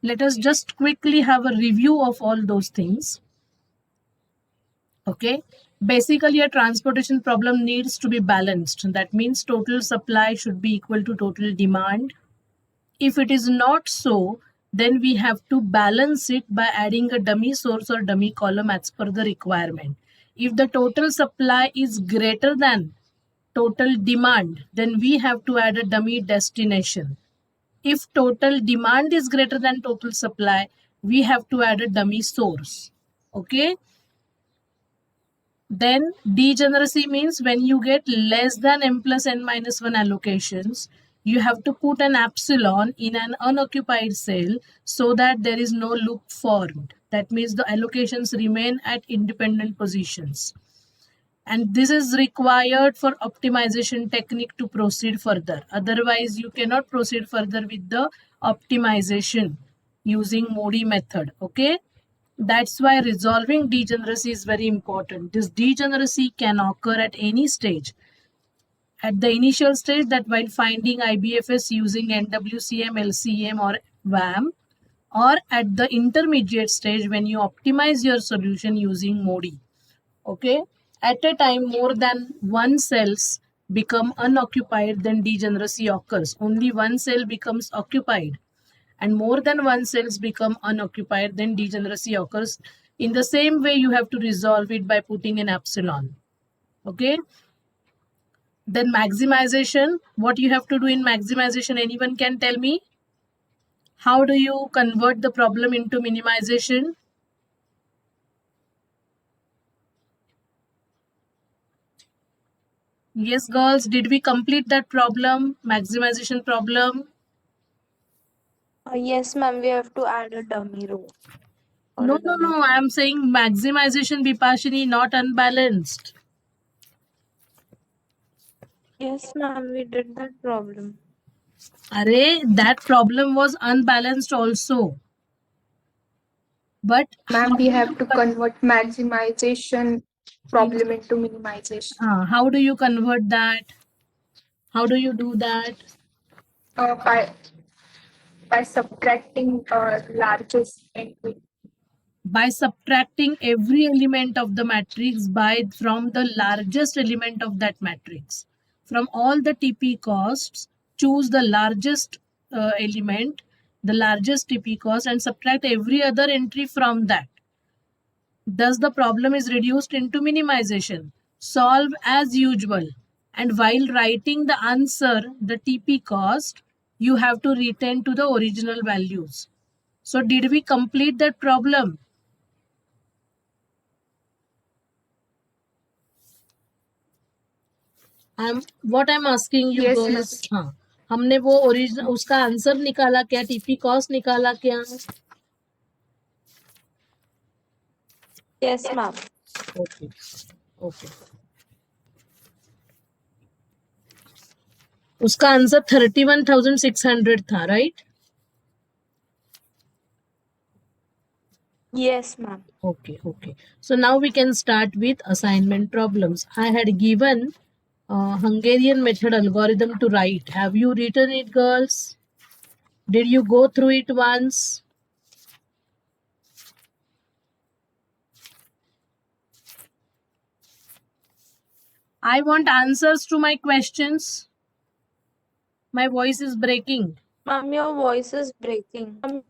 Let us just quickly have a review of all those things. Okay. Basically, a transportation problem needs to be balanced. That means total supply should be equal to total demand. If it is not so, then we have to balance it by adding a dummy source or dummy column as per the requirement. If the total supply is greater than total demand, then we have to add a dummy destination. If total demand is greater than total supply, we have to add a dummy source. Okay. Then degeneracy means when you get less than m plus n minus 1 allocations, you have to put an epsilon in an unoccupied cell so that there is no loop formed. That means the allocations remain at independent positions. And this is required for optimization technique to proceed further. Otherwise, you cannot proceed further with the optimization using Modi method. Okay. That's why resolving degeneracy is very important. This degeneracy can occur at any stage. At the initial stage, that while finding IBFS using NWCM, LCM or WAM, or at the intermediate stage when you optimize your solution using MODI. Okay. At a time, more than one cells become unoccupied, then degeneracy occurs. Only one cell becomes occupied and more than one cells become unoccupied, then degeneracy occurs. In the same way, you have to resolve it by putting an epsilon. Okay. Then maximization, what you have to do in maximization, anyone can tell me? How do you convert the problem into minimization? Yes, girls, did we complete that problem, maximization problem? Yes, ma'am, we have to add a dummy row. No, I am saying maximization, Bipashini, not unbalanced. Yes, ma'am, we did that problem. Array, that problem was unbalanced also. But Ma'am, we have to convert maximization problem into minimization. How do you convert that? How do you do that? By subtracting largest entry. By subtracting every element of the matrix from the largest element of that matrix. From all the TP costs, choose the largest element, the largest TP cost, and subtract every other entry from that. Thus, the problem is reduced into minimization. Solve as usual. And while writing the answer, the TP cost, you have to return to the original values. So, did we complete that problem? What I'm asking you, yes, girls. हाँ, हमने वो original उसका answer निकाला क्या? TP cost निकाला क्या? Yes, ma'am. Okay. Okay. उसका answer 31,600 था, right? Yes, ma'am. Okay, okay. So now we can start with assignment problems. I had given Hungarian method algorithm to write. Have you written it, girls? Did you go through it once? I want answers to my questions. My voice is breaking. Ma'am, your voice is breaking.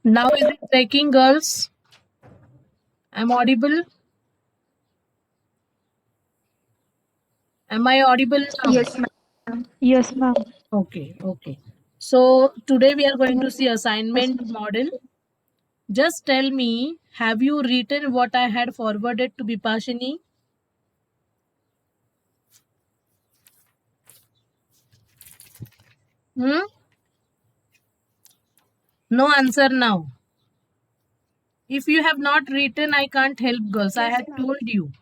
Now is it breaking, girls? I'm audible? Am I audible now? Yes, ma'am. Yes, ma'am. Okay, okay. So today we are going to see assignment model. Just tell me, have you written what I had forwarded to Bipashini? No answer now. If you have not written, I can't help, girls. I Yes, had ma'am. told you.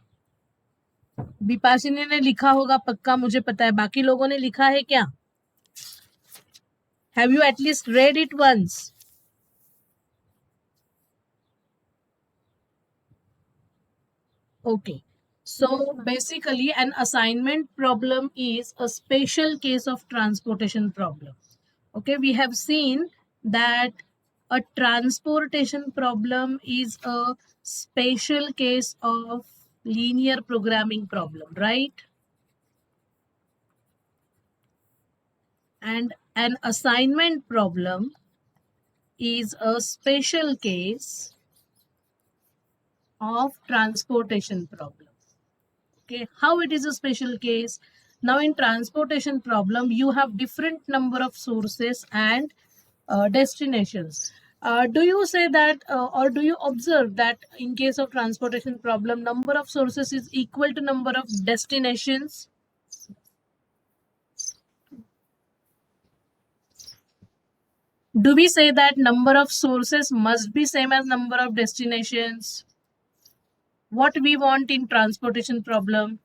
बिपाशिनी ने लिखा होगा पक्का, मुझे पता है. बाकी लोगों ने लिखा है क्या? Have you at least read it once? Okay. So Yes, ma'am. basically, an assignment problem is a special case of transportation problem. Okay, we have seen that a transportation problem is a special case of linear programming problem, right? And an assignment problem is a special case of transportation problem. Okay, how it is a special case? Now in transportation problem, you have different number of sources and destinations. Do you say that or do you observe that in case of transportation problem, number of sources is equal to number of destinations? Do we say that number of sources must be same as number of destinations? What we want in transportation problem?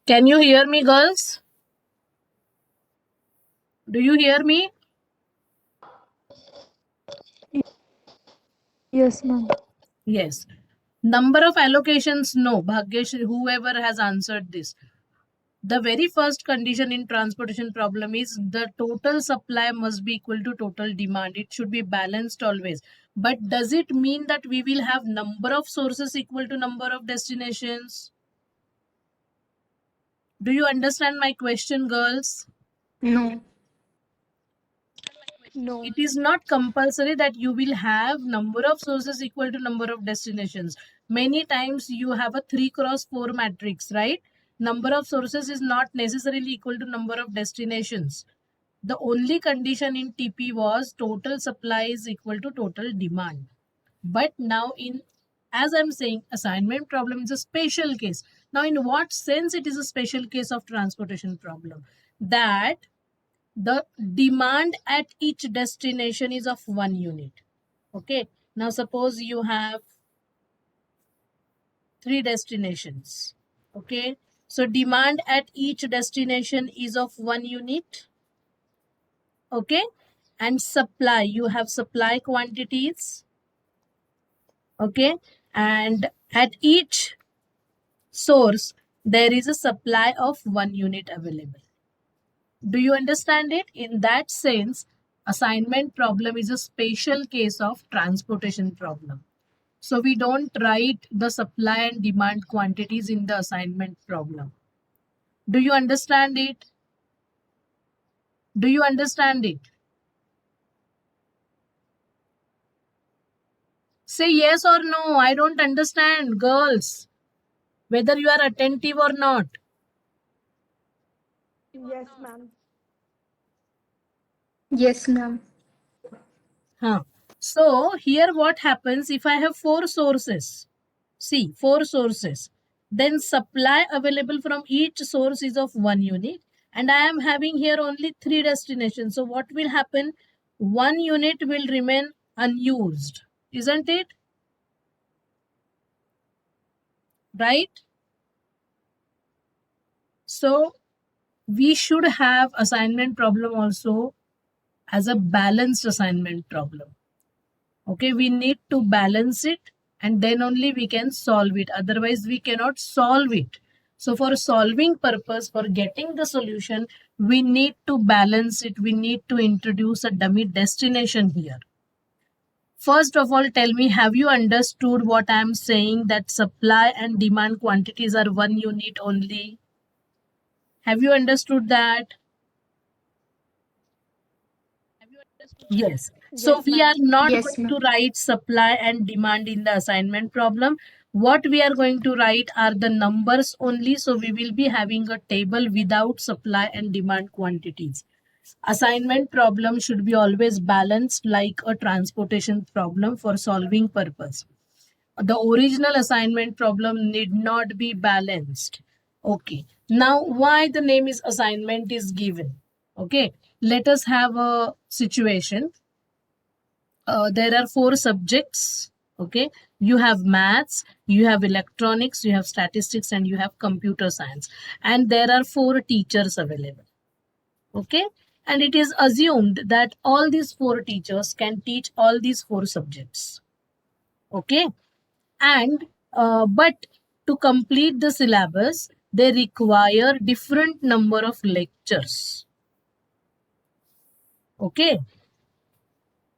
Can you hear me, girls? Do you hear me? Yes, ma'am. Yes. Number of allocations, no. Bhagyesh, whoever has answered this. The very first condition in transportation problem is the total supply must be equal to total demand. It should be balanced always. But does it mean that we will have number of sources equal to number of destinations? Do you understand my question, girls? No. No. It is not compulsory that you will have number of sources equal to number of destinations. Many times you have a 3x4 matrix, right? Number of sources is not necessarily equal to number of destinations. The only condition in TP was total supply is equal to total demand. But now in, as I'm saying, assignment problem is a special case. Now in what sense it is a special case of transportation problem? That the demand at each destination is of 1 unit. Okay, now suppose you have 3 destinations. Okay, so demand at each destination is of 1 unit. Okay, and supply, you have supply quantities. Okay, and at each source there is a supply of 1 unit available. Do you understand it? In that sense, assignment problem is a special case of transportation problem. So we don't write the supply and demand quantities in the assignment problem. Do you understand it? Do you understand it? Say yes or no. I don't understand, girls, whether you are attentive or not. Yes, ma'am. Yes, ma'am. Huh. So here what happens if I have 4 sources? See, 4 sources. Then supply available from each source is of 1 unit. And I am having here only 3 destinations. So what will happen? 1 unit will remain unused. Isn't it? right? So we should have assignment problem also as a balanced assignment problem. Okay, we need to balance it and then only we can solve it. Otherwise, we cannot solve it. So for solving purpose, for getting the solution, we need to balance it. We need to introduce a dummy destination here. First of all, tell me, have you understood what I am saying, that supply and demand quantities are one unit only? Have you understood that? Yes. So Yes, we ma'am. are not Yes, going to ma'am. write supply and demand in the assignment problem. What we are going to write are the numbers only. So we will be having a table without supply and demand quantities. Assignment problem should be always balanced like a transportation problem for solving purpose. The original assignment problem need not be balanced. Okay. Now, why the name is assignment is given? Okay. Let us have a situation. There are 4 subjects. Okay. You have maths, you have electronics, you have statistics, and you have computer science. And there are 4 teachers available. Okay. And it is assumed that all these 4 teachers can teach all these 4 subjects. Okay. And but to complete the syllabus, they require different number of lectures. Okay.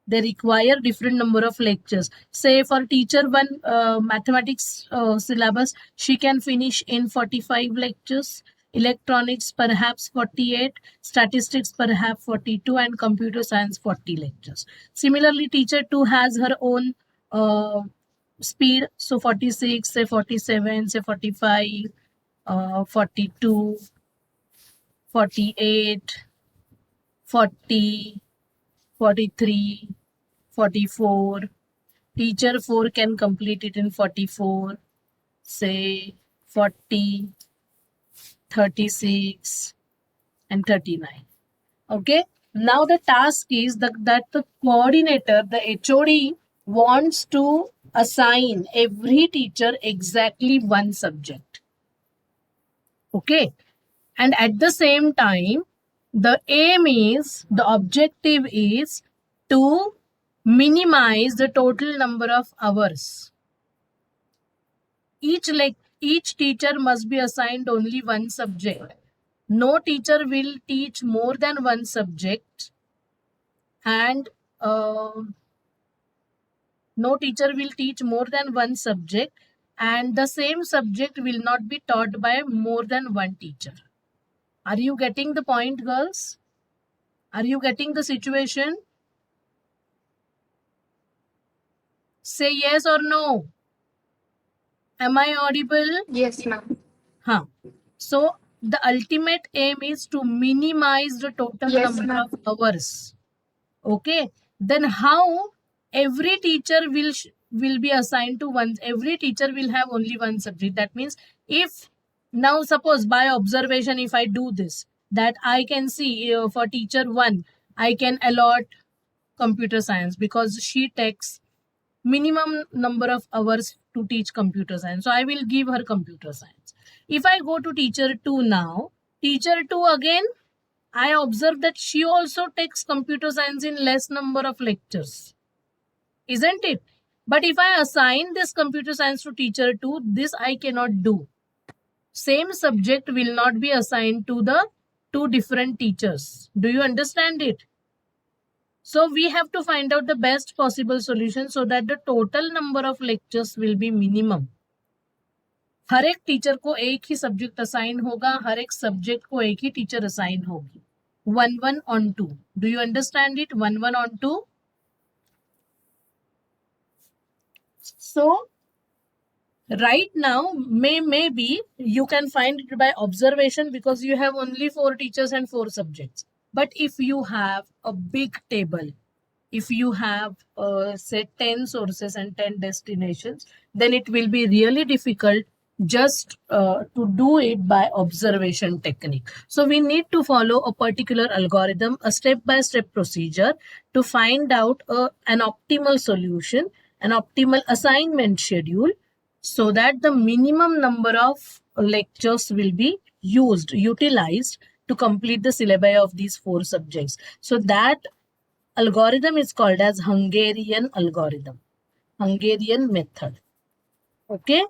They require different number of lectures. Say for teacher 1 mathematics syllabus, she can finish in 45 lectures. Electronics perhaps 48, statistics perhaps 42, and computer science 40 lectures. Similarly, teacher 2 has her own speed. So 46, say 47, say 45, 42, 48, 40, 43, 44. Teacher 4 can complete it in 44, say 40, 36, and 39. Okay. Now the task is that the coordinator, the HOD, wants to assign every teacher exactly one subject. Okay. And at the same time, the aim is, the objective is to minimize the total number of hours. Each teacher must be assigned only one subject. No teacher will teach more than one subject, and no teacher will teach more than one subject, and the same subject will not be taught by more than one teacher. Are you getting the point, girls? Are you getting the situation? Say yes or no. Am I audible? Yes, ma'am. Huh. So the ultimate aim is to minimize the total Yes, number ma'am. of hours. Okay. Then how every teacher will be assigned to one. Every teacher will have only one subject. That means if now suppose by observation, if I do this, that I can see for teacher 1, I can allot computer science because she takes minimum number of hours to teach computer science. So I will give her computer science. If I go to teacher 2 now, teacher 2 again, I observe that she also takes computer science in less number of lectures. Isn't it? But if I assign this computer science to teacher 2, this I cannot do. Same subject will not be assigned to the 2 different teachers. Do you understand it? So we have to find out the best possible solution so that the total number of lectures will be minimum. हर एक teacher को एक ही subject assign होगा, हर एक subject को एक ही teacher assign होगी. 1 on 2. Do you understand it? 1 on 2. So right now, maybe you can find it by observation because you have only 4 teachers and 4 subjects. But if you have a big table, if you have say 10 sources and 10 destinations, then it will be really difficult just to do it by observation technique. So we need to follow a particular algorithm, a step-by-step procedure to find out an optimal solution, an optimal assignment schedule, so that the minimum number of lectures will be utilized to complete the syllabi of these 4 subjects. So that algorithm is called as Hungarian algorithm, Hungarian method. Okay.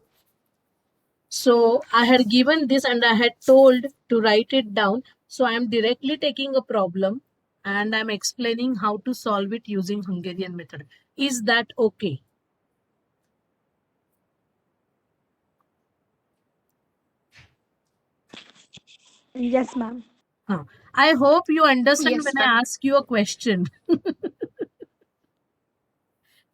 So I had given this and I had told to write it down. So I am directly taking a problem and I'm explaining how to solve it using Hungarian method. Is that okay? Yes, ma'am. I hope you understand Yes, when ma'am. I ask you a question.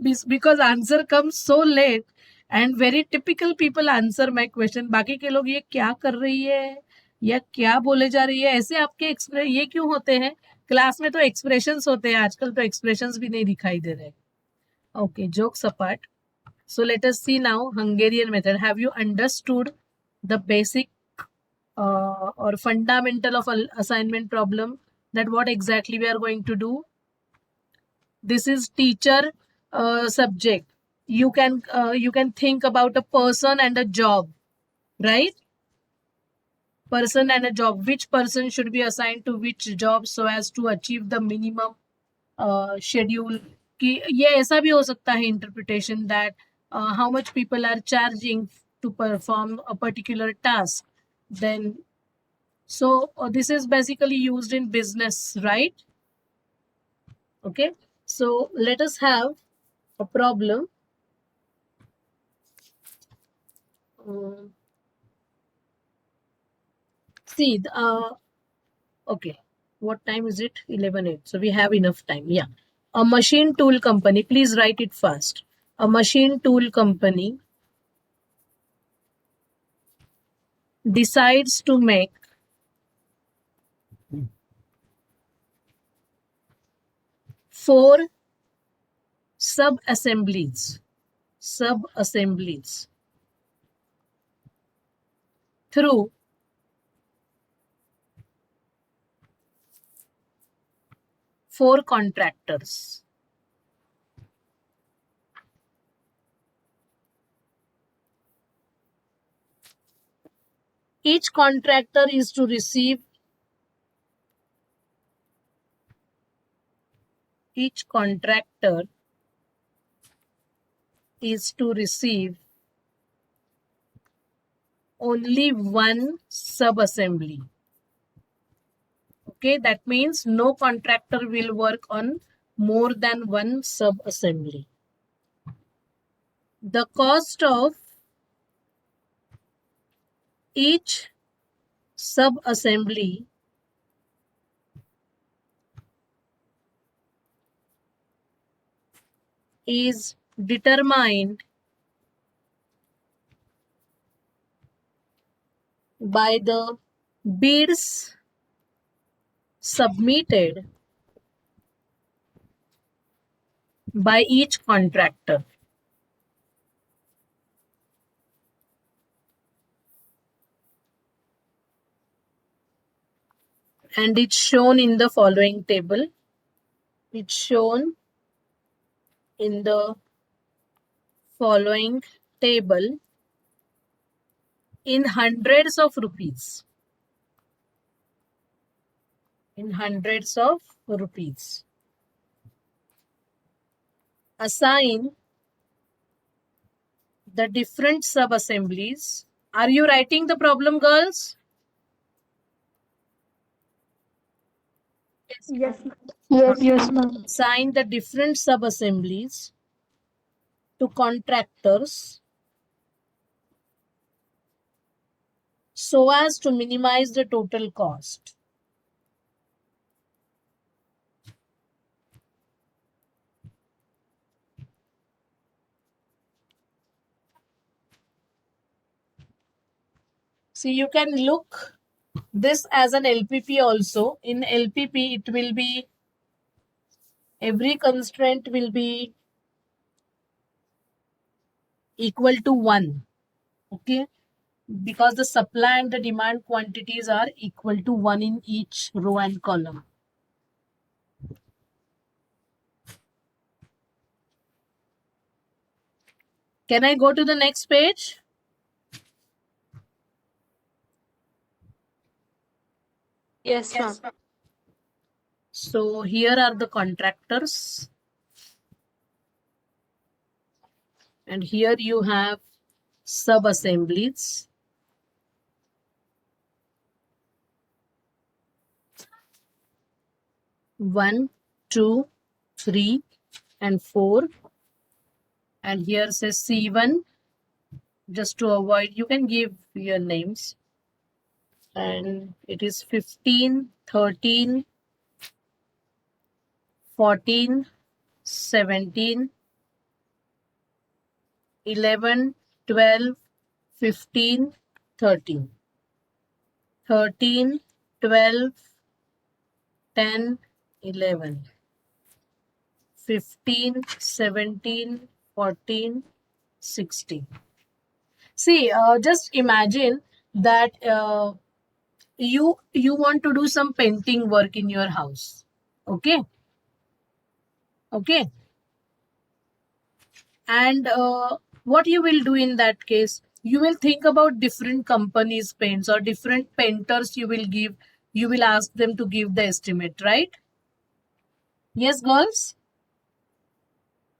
Because answer comes so late and very typical people answer my question. बाकी के लोग ये क्या कर रही है या क्या बोले जा रही है, ऐसे आपके ये क्यों होते हैं? क्लास में तो एक्सप्रेशंस होते हैं, आजकल तो एक्सप्रेशंस भी नहीं दिखाई दे रहे. Okay, jokes apart. So let us see now Hungarian method. Have you understood the basic or fundamental of assignment problem, that what exactly we are going to do? This is teacher subject. You can think about a person and a job, right? Person and a job. Which person should be assigned to which job so as to achieve the minimum schedule? कि ये ऐसा भी हो सकता है interpretation that how much people are charging to perform a particular task. Then so this is basically used in business, right? Okay, so let us have a problem. See, okay, what time is it? 11:08. So we have enough time. Yeah. A machine tool company, please write it fast. A machine tool company decides to make 4 sub-assemblies through 4 contractors. Each contractor is to receive only one sub-assembly. Okay, that means no contractor will work on more than one sub-assembly. The cost of each sub-assembly is determined by the bids submitted by each contractor. And it's shown in the following table. It's shown in the following table in hundreds of rupees. In hundreds of rupees. Assign the different sub-assemblies. Are you writing the problem, girls? Yes, ma'am. Yes, ma'am. Assign the different sub-assemblies to contractors so as to minimize the total cost. See, you can look this as an LPP also. In LPP, it will be, every constraint will be equal to 1. Okay, because the supply and the demand quantities are equal to 1 in each row and column. Can I go to the next page? Yes, ma'am. So here are the contractors. And here you have sub-assemblies. One, 2, 3, and 4. And here says C1. Just to avoid, you can give your names. And it is 15, 13, 14, 17, 11, 12, 15, 13. 13, 12, 10, 11, 15, 17, 14, 16. See, just imagine that you want to do some painting work in your house. Okay. And what you will do in that case, you will think about different companies' paints or different painters you will ask them to give the estimate, right? Yes, girls?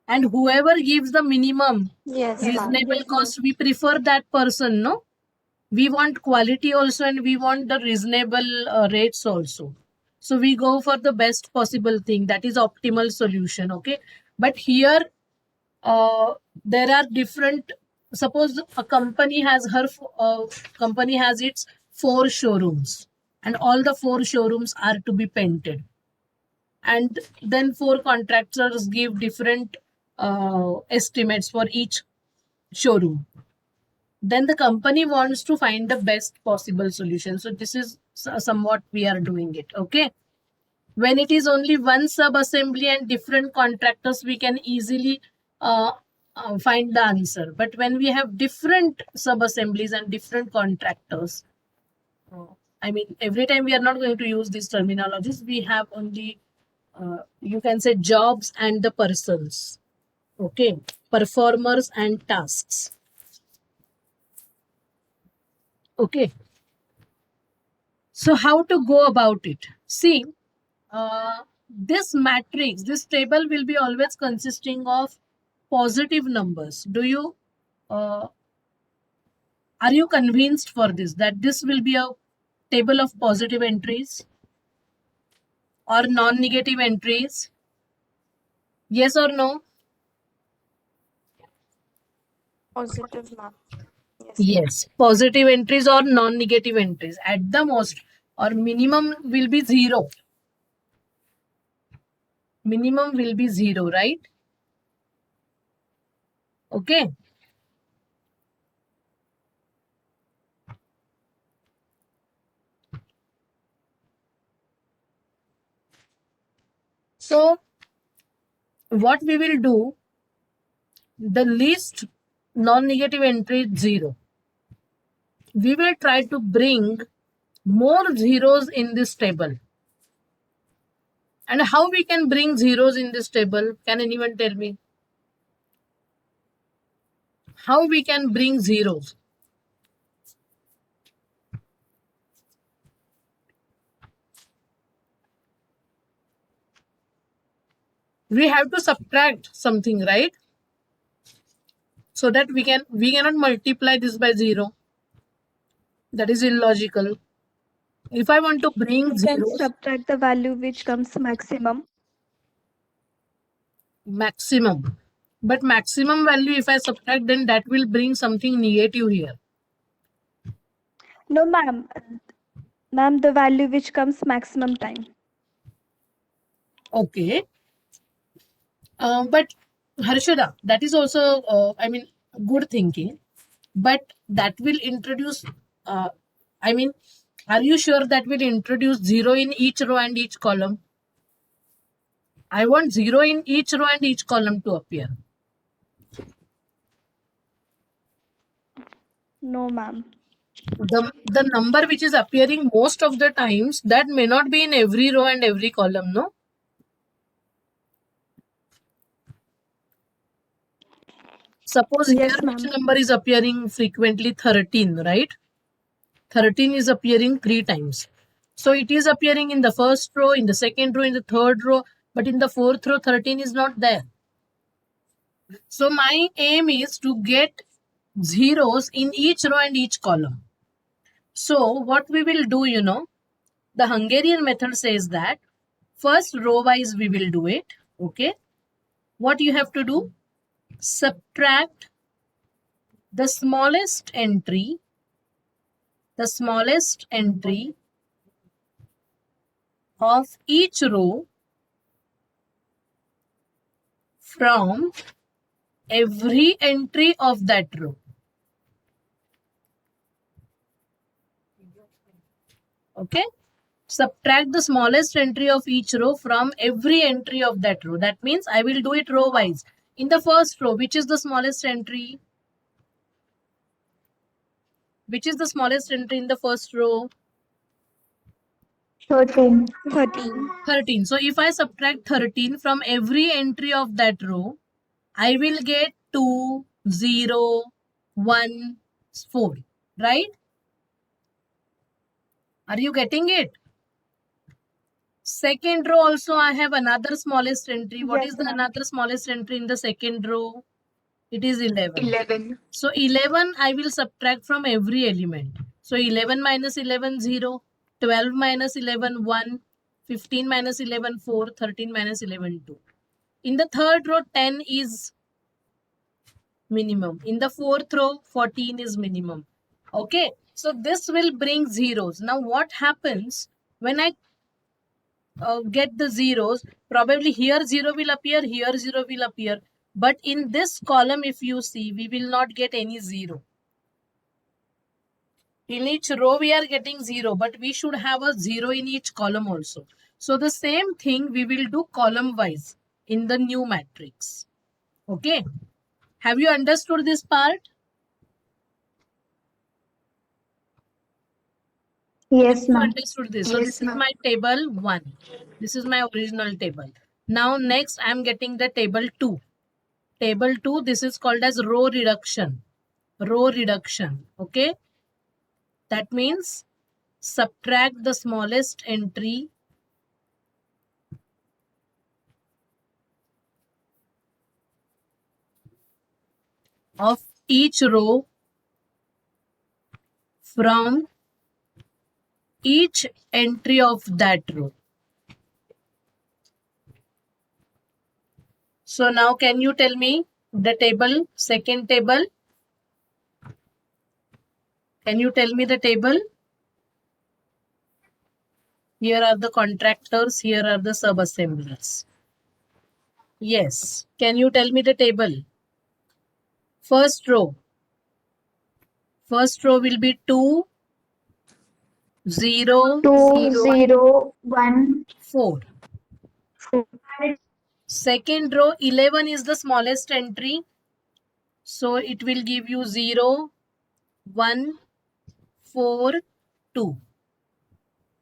And whoever gives the minimum Yes, ma'am. reasonable cost, we prefer that person, no? We want quality also and we want the reasonable rates also. So we go for the best possible thing, that is optimal solution, okay? But here there are different, suppose a company has its 4 showrooms and all the 4 showrooms are to be painted, and then 4 contractors give different estimates for each showroom. Then the company wants to find the best possible solution. So this is somewhat we are doing it, okay? When it is only one sub assembly and different contractors, we can easily find the answer. But when we have different sub assemblies and different contractors, I mean, every time we are not going to use these terminologies. We have only, you can say, jobs and the persons, okay? Performers and tasks. Okay. So how to go about it? See, this matrix, this table will be always consisting of positive numbers. Are you convinced for this, that this will be a table of positive entries or non-negative entries? Yes or no? Positive, ma'am. Yes. Yes, positive entries or non-negative entries. At the most or minimum will be 0. Minimum will be 0, right? Okay. So what we will do, the least non-negative entry is 0. We will try to bring more zeros in this table. And how we can bring zeros in this table? Can anyone tell me? How we can bring zeros? We have to subtract something, right? So that we cannot multiply this by 0. That is illogical. If I want to bring You can zeros, subtract the value which comes maximum. maximum. But maximum value, if I subtract, then that will bring something negative here. No, ma'am. Ma'am, the value which comes maximum time. Okay. But Harshada, that is also, good thinking. But that will introduce, are you sure that will introduce 0 in each row and each column? I want 0 in each row and each column to appear. No, ma'am. The number which is appearing most of the times, that may not be in every row and every column, no? Suppose Yes, here which ma'am. number is appearing frequently? 13, right? 13 is appearing 3 times. So it is appearing in the first row, in the second row, in the third row, but in the fourth row, 13 is not there. So my aim is to get zeros in each row and each column. So what we will do, the Hungarian method says that first row wise we will do it. Okay. What you have to do? Subtract the smallest entry of each row from every entry of that row. Okay. Subtract the smallest entry of each row from every entry of that row. That means I will do it row wise. In the first row, which is the smallest entry? Which is the smallest entry in the first row? 13. 13. 13. So if I subtract 13 from every entry of that row, I will get 2, 0, 1, 4. Right? Are you getting it? Second row also I have another smallest entry. What Yes, is the ma'am. another smallest entry in the second row? It is 11. 11. So 11 I will subtract from every element. So 11 minus 11, 0. 12 minus 11, 1. 15 minus 11, 4. 13 minus 11, 2. In the third row, 10 is minimum. In the fourth row, 14 is minimum. Okay. So this will bring zeros. Now what happens when I get the zeros? Probably here 0 will appear, here 0 will appear. But in this column, if you see, we will not get any 0. In each row, we are getting 0, but we should have a 0 in each column also. So the same thing we will do column wise in the new matrix. Okay. Have you understood this part? Yes, You ma'am. understood this. So Yes, this is ma'am. my table 1. This is my original table. Now next I am getting the table 2. Table 2, this is called as row reduction. Row reduction. Okay. That means subtract the smallest entry of each row from each entry of that row. So now can you tell me the table, second table? Can you tell me the table? Here are the contractors, here are the sub-assemblies. Yes. Can you tell me the table? First row. First row will be 2, 0, 2, 0, 1, 4. 4. Second row, 11 is the smallest entry. So it will give you 0, 1, 4, 2.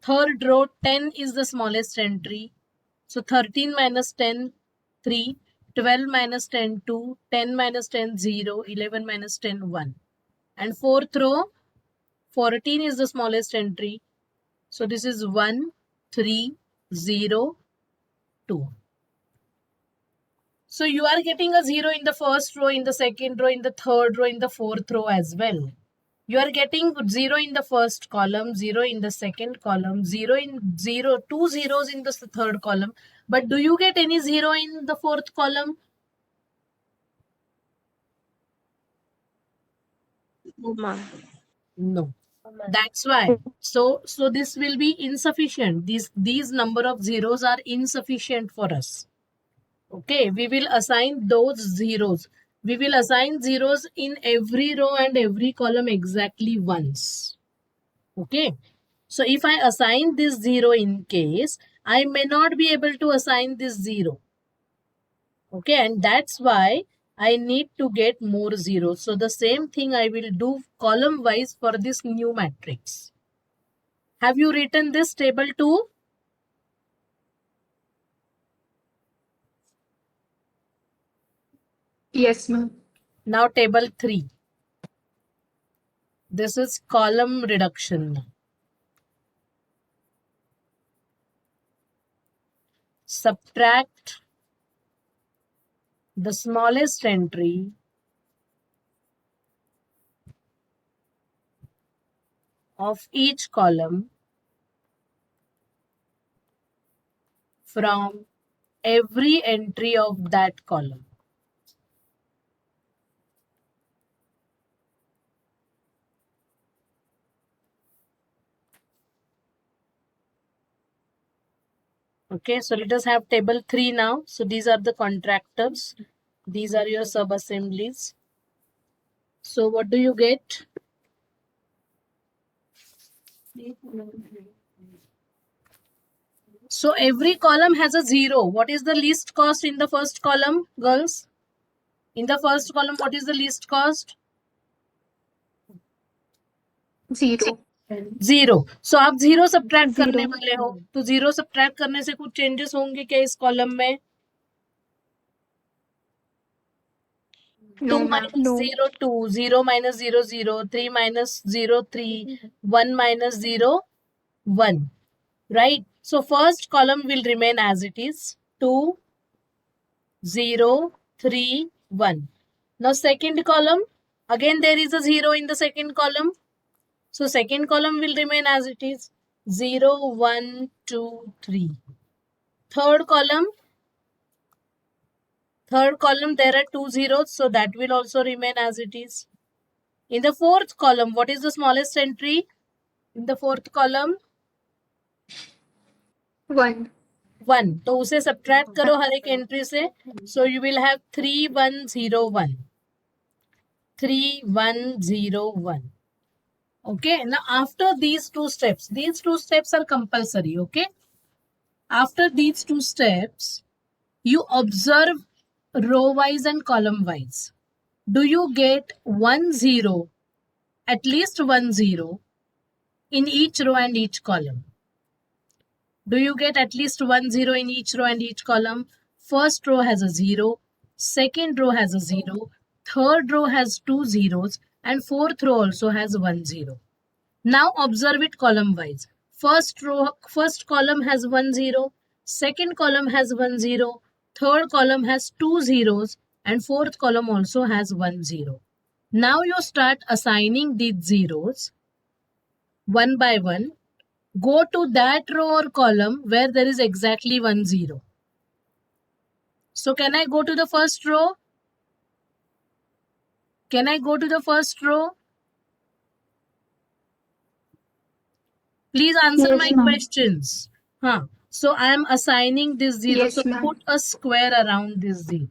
Third row, 10 is the smallest entry. So 13 minus 10, 3. 12 minus 10, 2. 10 minus 10, 0. 11 minus 10, 1. And fourth row, 14 is the smallest entry. So this is 1, 3, 0, 2. So you are getting a 0 in the first row, in the second row, in the third row, in the fourth row as well. You are getting 0 in the first column, 0 in the second column, 0 in 0, 2 zeros in the third column. But do you get any 0 in the fourth column? No, ma'am. No. That's why. So this will be insufficient. These number of zeros are insufficient for us. Okay, we will assign those zeros. We will assign zeros in every row and every column exactly once. Okay. So if I assign this 0 in case, I may not be able to assign this 0. Okay, and that's why I need to get more zeros. So the same thing I will do column wise for this new matrix. Have you written this table too? Yes, ma'am. Now table 3. This is column reduction. Subtract the smallest entry of each column from every entry of that column. Okay, so let us have table 3 now. So these are the contractors. These are your sub-assemblies. So what do you get? So every column has a 0. What is the least cost in the first column, girls? In the first column, what is the least cost? 0. 0. So आप 0 subtract Zero. करने वाले हो, तो 0 subtract करने से कुछ changes होंगे क्या इस कॉलम में? No, 2 ma'am. minus No. 0, 2, 0 minus 0, 0, 3 minus 0, 3, 1 minus 0, 1. Right? So first column will remain as it is. 2, 0, 3, 1. Now second column, again there is a 0 in the second column. So second column will remain as it is. 0, 1, 2, 3. Third column, there are 2 zeros, so that will also remain as it is. In the fourth column, what is the smallest entry? In the fourth column, 1. 1. तो उसे subtract करो हर एक entry से. So you will have 3, 1, 0, 1. 3, 1, 0, 1. Okay. Now after these two steps are compulsory. Okay. After these two steps, you observe row wise and column wise. Do you get 1 0, at least 1 0 in each row and each column? Do you get at least 1 0 in each row and each column? First row has a 0, second row has a 0, third row has 2 zeros, and fourth row also has 1 0. Now observe it column wise. First column has 1 0, second column has 1 0, third column has 2 zeros, and fourth column also has 1 0. Now you start assigning these zeros one by one. Go to that row or column where there is exactly 1 0. So can I go to the first row? Can I go to the first row? Please answer Yes, my ma'am. questions. So I am assigning this 0. Yes, so ma'am. put a square around this 0.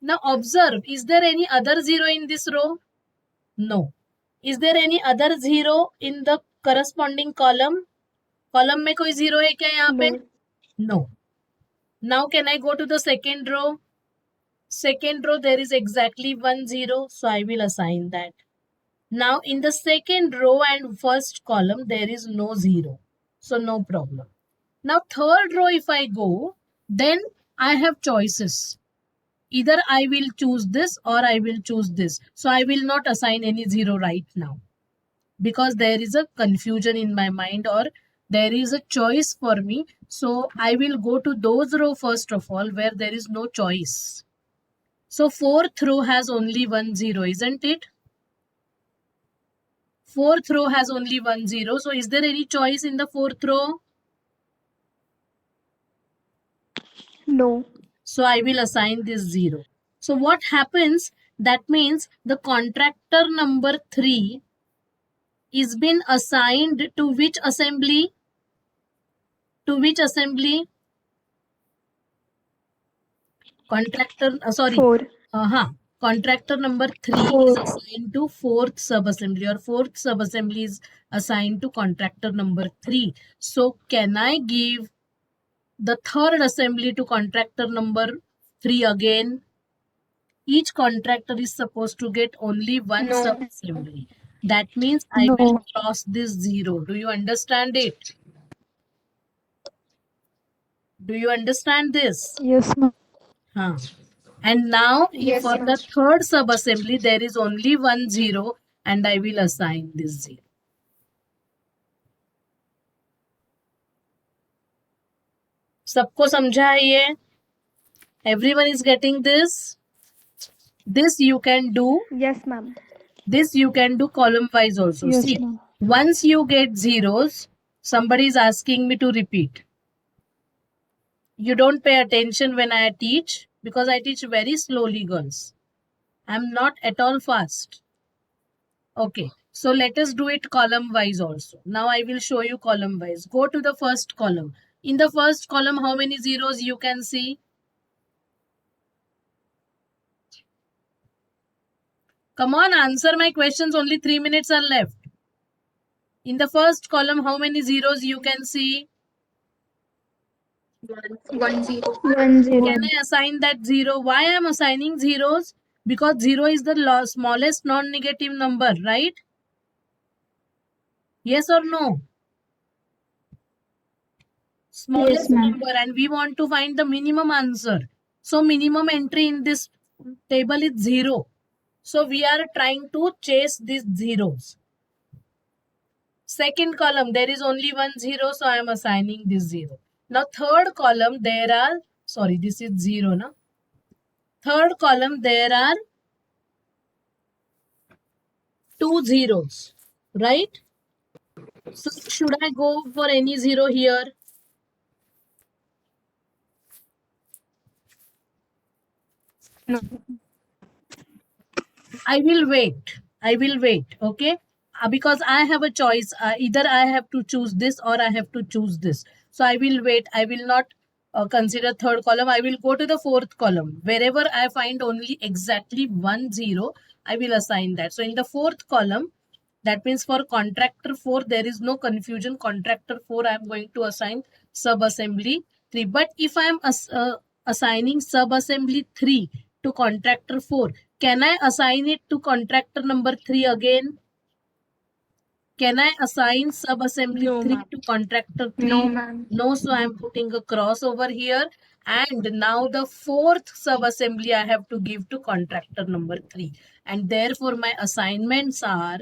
Now observe, is there any other 0 in this row? No. Is there any other 0 in the corresponding column? Column में कोई 0 है क्या यहाँ पे? No. No. Now can I go to the second row? Second row there is exactly 1 0, so I will assign that. Now in the second row and first column there is no 0, so no problem. Now third row if I go, then I have choices. Either I will choose this or I will choose this. So I will not assign any 0 right now, because there is a confusion in my mind, or there is a choice for me. So I will go to those row first of all where there is no choice. So fourth row has only 1 0, isn't it? Fourth row has only 1 0. So is there any choice in the fourth row? No. So I will assign this 0. So what happens? That means the contractor number 3 is been assigned to which assembly? To which assembly? Contractor, sorry. 4. Contractor number 3 is assigned to fourth sub-assembly, or fourth sub-assembly is assigned to contractor number 3. So can I give the third assembly to contractor number 3 again? Each contractor is supposed to get only one No. sub-assembly. That means I No. will cross this 0. Do you understand it? Do you understand this? Yes, ma'am. And now Yes, for ma'am. the third sub assembly there is only 1 0 and I will assign this 0. सबको समझा है ये? Everyone is getting this? This you can do. Yes, ma'am. This you can do column wise also. Yes, See, ma'am. once you get zeros, somebody is asking me to repeat. You don't pay attention when I teach because I teach very slowly, girls. I'm not at all fast. Okay, so let us do it column wise also. Now I will show you column wise. Go to the first column. In the first column, how many zeros you can see? Come on, answer my questions. Only 3 minutes are left. In the first column, how many zeros you can see? 1 0. 1 0. Can I assign that 0? Why I am assigning zeros? Because 0 is the smallest non-negative number, right? Yes or no? Smallest ma'am. number, and we want to find the minimum answer. So minimum entry in this table is 0. So we are trying to chase these zeros. Second column, there is only 1 0, so I am assigning this 0. Now third column, there are, sorry, this is 0, no? Third column, there are 2 zeros, right? So should I go for any 0 here? No. I will wait. Okay? Because I have a choice. Either I have to choose this or I have to choose this. So I will wait. I will not consider third column. I will go to the fourth column. Wherever I find only exactly 1 0, I will assign that. So in the fourth column, that means for contractor 4, there is no confusion. Contractor 4, I am going to assign sub-assembly 3. But if I am assigning sub-assembly 3 to contractor 4, can I assign it to contractor number 3 again? Can I assign sub-assembly No, 3 ma'am. to contractor 3? No, ma'am. No, so I am putting a cross over here. And now the fourth sub-assembly I have to give to contractor number 3. And therefore my assignments are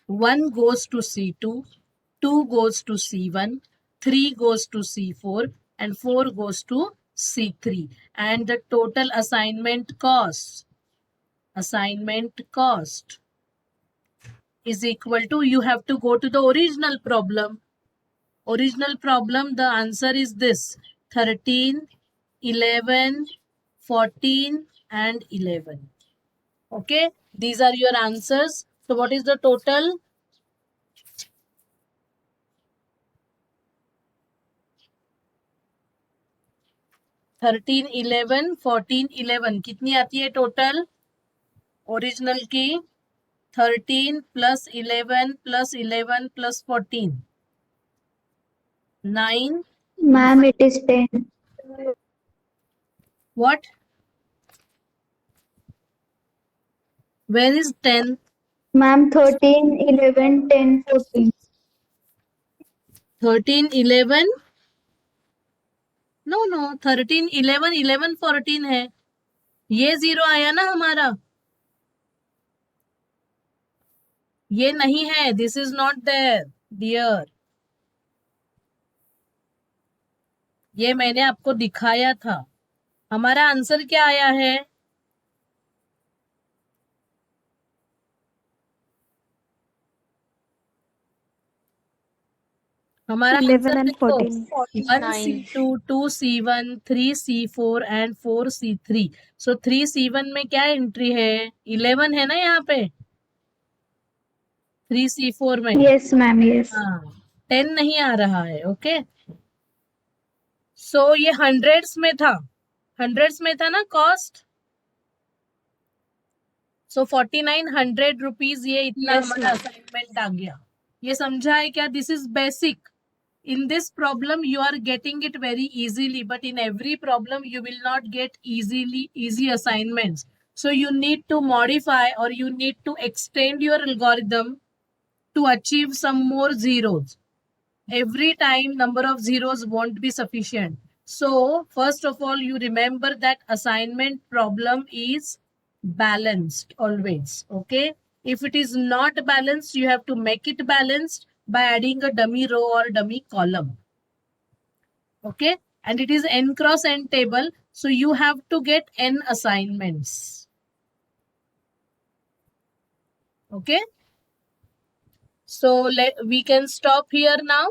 1 goes to C2, 2 goes to C1, 3 goes to C4, and 4 goes to C3. And the total assignment cost is equal to, you have to go to the original problem. The answer is this: 13, 11, 14, and 11. Okay, these are your answers. So what is the total? 13, 11, 14, 11 कितनी आती है total? Original की 13 plus 11 plus 11 plus 14. 9. Ma'am, it is 10. What? Where is 10? Ma'am, 13, 11, 10, 14. 13, 11? No, 13, 11, 11, 14 है. ये 0 आया ना हमारा. ये नहीं है. This is not there, dear. ये मैंने आपको दिखाया था. हमारा आंसर क्या आया है? हमारा 11 आंसर and देखो, 14. 1 C2, 2 C1, 3 C4 and 4 C3. So 3 C1 में क्या एंट्री है? 11 है ना यहाँ पे. 3 C4 में. Yes, ma'am, yes. हाँ, 10 नहीं आ रहा है. ओके, सो ये हंड्रेड्स में था ना कॉस्ट. सो 4900 रुपीज ये इतना Yes, हमारा ma'am. असाइनमेंट आ गया. ये समझा है क्या? This is basic. In this problem you are getting it very easily, but in every problem you will not get easy assignments. So you need to modify or you need to extend your algorithm to achieve some more zeros. Every time number of zeros won't be sufficient. So first of all, you remember that assignment problem is balanced always. Okay. If it is not balanced, you have to make it balanced by adding a dummy row or dummy column. Okay. And it is n cross n table. So you have to get n assignments. Okay. So we can stop here now.